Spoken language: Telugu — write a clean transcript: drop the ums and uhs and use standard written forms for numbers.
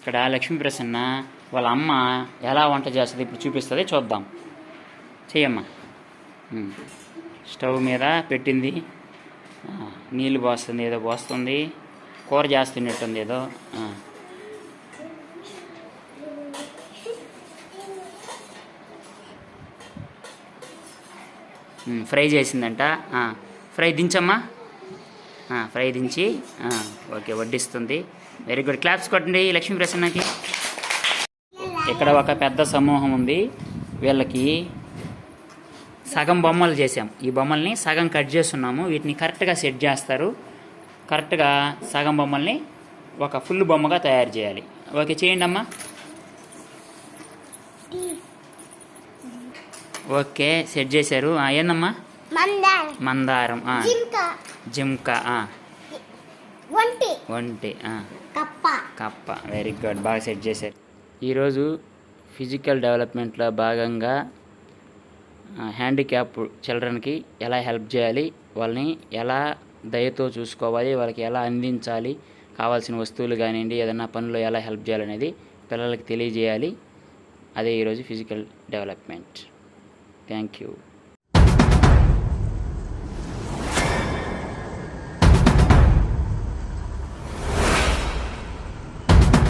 ఇక్కడ లక్ష్మీ ప్రసన్న వాళ్ళ అమ్మ ఎలా వంట చేస్తుంది ఇప్పుడు చూపిస్తుంది, చూద్దాం. చెయ్యమ్మా. స్టవ్ మీద పెట్టింది, నీళ్ళు పోస్తుంది, ఏదో పోస్తుంది, కూర చేస్తున్నట్టుంది ఏదో. ఫ్రై చేసిందంట. ఫ్రై దించమ్మా. ఫ్రై దించి ఓకే వడ్డిస్తుంది. వెరీ గుడ్, క్లాప్స్ కొట్టండి లక్ష్మీ ప్రసన్నకి. ఇక్కడ ఒక పెద్ద సమూహం ఉంది. వీళ్ళకి సగం బొమ్మలు చేసాం. ఈ బొమ్మల్ని సగం కట్ చేస్తున్నాము. వీటిని కరెక్ట్గా సెట్ చేస్తారు. కరెక్ట్గా సగం బొమ్మల్ని ఒక ఫుల్ బొమ్మగా తయారు చేయాలి. ఓకే చేయండి అమ్మా. ఓకే సెట్ చేశారు. ఏందమ్మా? మందారం, జింక, ఒంటి, కప్ప. వెరీ గుడ్, బాగా సెట్ చేశారు. ఈరోజు ఫిజికల్ డెవలప్మెంట్లో భాగంగా హ్యాండిక్యాప్ చిల్డ్రన్కి ఎలా హెల్ప్ చేయాలి, వాళ్ళని ఎలా దయతో చూసుకోవాలి, వాళ్ళకి ఎలా అందించాలి, కావాల్సిన వస్తువులు కానివ్వండి, ఏదైనా పనులు ఎలా హెల్ప్ చేయాలనేది పిల్లలకి తెలియజేయాలి. అదే ఈరోజు ఫిజికల్ డెవలప్మెంట్. Thank you.